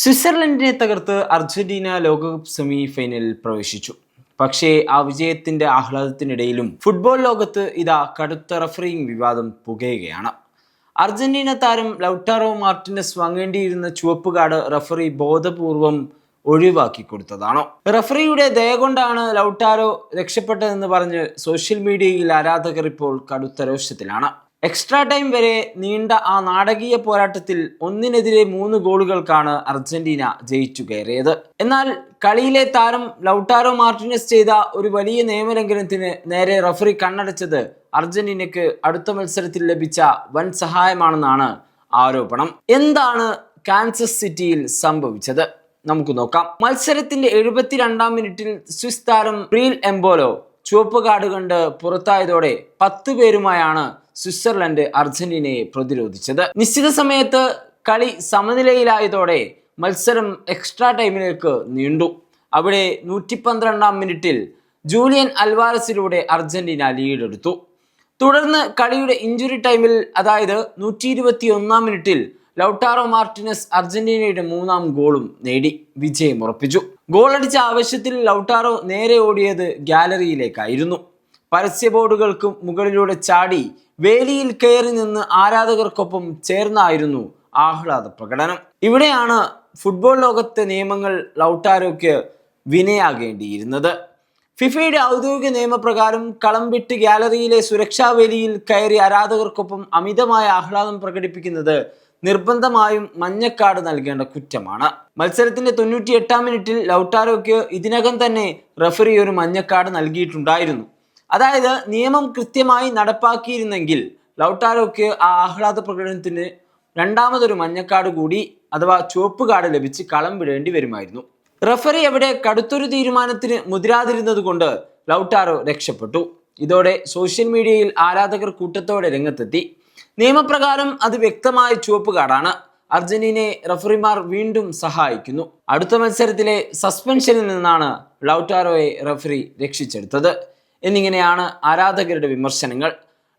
സ്വിറ്റ്സർലൻഡിനെ തകർത്ത് അർജന്റീന ലോകകപ്പ് സെമി ഫൈനലിൽ പ്രവേശിച്ചു. പക്ഷേ ആ വിജയത്തിന്റെ ആഹ്ലാദത്തിനിടയിലും ഫുട്ബോൾ ലോകത്ത് ഇതാ കടുത്ത റഫറിംഗ് വിവാദം പുകയുകയാണ്. അർജന്റീന താരം ലൗട്ടാറോ മാർട്ടിനസ് വാങ്ങേണ്ടിയിരുന്ന ചുവപ്പ് കാർഡ് റഫറി ബോധപൂർവം ഒഴിവാക്കി കൊടുത്തതാണോ? റഫറിയുടെ ദയ കൊണ്ടാണ് ലൗട്ടാറോ രക്ഷപ്പെട്ടതെന്ന് പറഞ്ഞ് സോഷ്യൽ മീഡിയയിൽ ആരാധകർ ഇപ്പോൾ കടുത്ത രോഷത്തിലാണ്. എക്സ്ട്രാ ടൈം വരെ നീണ്ട ആ നാടകീയ പോരാട്ടത്തിൽ 1-3 ഗോളുകൾക്കാണ് അർജന്റീന ജയിച്ചു കയറിയത്. എന്നാൽ കളിയിലെ താരം ലൗട്ടാറോ മാർട്ടിനസ് ചെയ്ത ഒരു വലിയ നിയമലംഘനത്തിന് നേരെ റഫറി കണ്ണടച്ചത് അർജന്റീനയ്ക്ക് അടുത്ത മത്സരത്തിൽ ലഭിച്ച വൻ സഹായമാണെന്നാണ് ആരോപണം. എന്താണ് കാൻസസ് സിറ്റിയിൽ സംഭവിച്ചത്? നമുക്ക് നോക്കാം. മത്സരത്തിന്റെ 72-ാം മിനിറ്റിൽ സ്വിസ് താരം പ്രീൽ എംബോലോ ചുവപ്പ് കാർഡ് കണ്ട് പുറത്തായതോടെ 10 പേരുമായാണ് സ്വിറ്റ്സർലൻഡ് അർജന്റീനയെ പ്രതിരോധിച്ചത്. നിശ്ചിത സമയത്ത് കളി സമനിലയിലായതോടെ മത്സരം എക്സ്ട്രാ ടൈമിലേക്ക് നീണ്ടു. അവിടെ 112-ാം മിനിറ്റിൽ ജൂലിയൻ അൽവാരസിലൂടെ അർജന്റീന ലീഡെടുത്തു. തുടർന്ന് കളിയുടെ ഇഞ്ചുറി ടൈമിൽ, അതായത് 121-ാം മിനിറ്റിൽ ലൗട്ടാറോ മാർട്ടിനസ് അർജന്റീനയുടെ 3ാം ഗോളും നേടി വിജയം ഉറപ്പിച്ചു. ഗോളടിച്ച ആവേശത്തിൽ ലൗട്ടാറോ നേരെ ഓടിയത് ഗാലറിയിലേക്കായിരുന്നു. പരസ്യ ബോർഡുകൾക്ക് മുകളിലൂടെ ചാടി വേലിയിൽ കയറി നിന്ന് ആരാധകർക്കൊപ്പം ചേർന്നായിരുന്നു ആഹ്ലാദ പ്രകടനം. ഇവിടെയാണ് ഫുട്ബോൾ ലോകത്തെ നിയമങ്ങൾ ലൗട്ടാരോയ്ക്ക് വിനയാകേണ്ടിയിരുന്നത്. ഫിഫയുടെ ഔദ്യോഗിക നിയമപ്രകാരം കളം വിട്ട് ഗാലറിയിലെ സുരക്ഷാ വേലിയിൽ കയറി ആരാധകർക്കൊപ്പം അമിതമായ ആഹ്ലാദം പ്രകടിപ്പിക്കുന്നത് നിർബന്ധമായും മഞ്ഞക്കാർഡ് നൽകേണ്ട കുറ്റമാണ്. മത്സരത്തിന്റെ 98-ാം മിനിറ്റിൽ ലൗട്ടാരോയ്ക്ക് ഇതിനകം തന്നെ റഫറി ഒരു മഞ്ഞക്കാർഡ് നൽകിയിട്ടുണ്ടായിരുന്നു. അതായത് നിയമം കൃത്യമായി നടപ്പാക്കിയിരുന്നെങ്കിൽ ലൗട്ടാരോയ്ക്ക് ആ ആഹ്ലാദ പ്രകടനത്തിന് രണ്ടാമതൊരു മഞ്ഞക്കാർഡ് കൂടി, അഥവാ ചുവപ്പ് കാർഡ് ലഭിച്ച് കളം വിടേണ്ടി വരുമായിരുന്നു. റഫറി അവിടെ കടുത്തൊരു തീരുമാനത്തിന് മുതിരാതിരുന്നത് കൊണ്ട് ലൗട്ടാറോ രക്ഷപ്പെട്ടു. ഇതോടെ സോഷ്യൽ മീഡിയയിൽ ആരാധകർ കൂട്ടത്തോടെ രംഗത്തെത്തി. നിയമപ്രകാരം അത് വ്യക്തമായ ചുവപ്പ് കാർഡാണ്. അർജന്റീനയെ റഫറിമാർ വീണ്ടും സഹായിക്കുന്നു. അടുത്ത മത്സരത്തിലെ സസ്പെൻഷനിൽ നിന്നാണ് ലൗട്ടാരോയെ റഫറി രക്ഷിച്ചെടുത്തത് എന്നിങ്ങനെയാണ് ആരാധകരുടെ വിമർശനങ്ങൾ.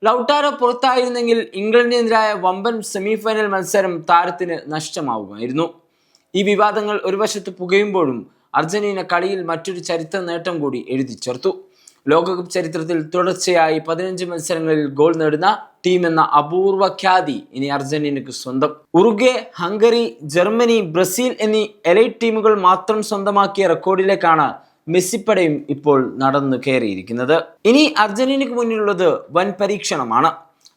ലൗട്ടാരോ പുറത്തായിരുന്നെങ്കിൽ ഇംഗ്ലണ്ടിനെതിരായ വമ്പൻ സെമിഫൈനൽ മത്സരം താരത്തിന് നഷ്ടമാവുമായിരുന്നു. ഈ വിവാദങ്ങൾ ഒരു വശത്ത് പുകയുമ്പോഴും അർജന്റീന കളിയിൽ മറ്റൊരു ചരിത്ര നേട്ടം കൂടി എഴുതി ചേർത്തു. ലോകകപ്പ് ചരിത്രത്തിൽ തുടർച്ചയായി 15 മത്സരങ്ങളിൽ ഗോൾ നേടുന്ന ടീം എന്ന അപൂർവ ഖ്യാതി ഇനി അർജന്റീനയ്ക്ക് സ്വന്തം. ഉറുഗ്വേ, ഹംഗറി, ജർമ്മനി, ബ്രസീൽ എന്നീ എലൈറ്റ് ടീമുകൾ മാത്രം സ്വന്തമാക്കിയ റെക്കോർഡിലേക്കാണ് മെസ്സിപ്പടയും ഇപ്പോൾ നടന്നു കയറിയിരിക്കുന്നത്. ഇനി അർജന്റീനയ്ക്ക് മുന്നിലുള്ളത് വൻ പരീക്ഷണമാണ്.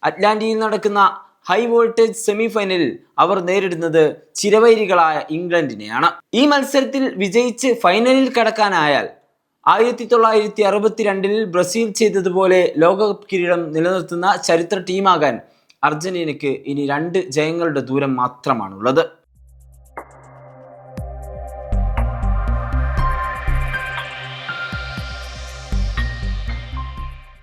അറ്റ്ലാന്റയിൽ നടക്കുന്ന ഹൈ വോൾട്ടേജ് സെമി ഫൈനലിൽ അവർ നേരിടുന്നത് ചിരവൈരികളായ ഇംഗ്ലണ്ടിനെയാണ്. ഈ മത്സരത്തിൽ വിജയിച്ച് ഫൈനലിൽ കടക്കാനായാൽ 1962-ൽ ബ്രസീൽ ചെയ്തതുപോലെ ലോകകപ്പ് കിരീടം നിലനിർത്തുന്ന ചരിത്ര ടീമാകാൻ അർജന്റീനയ്ക്ക് ഇനി 2 ജയങ്ങളുടെ ദൂരം മാത്രമാണുള്ളത്.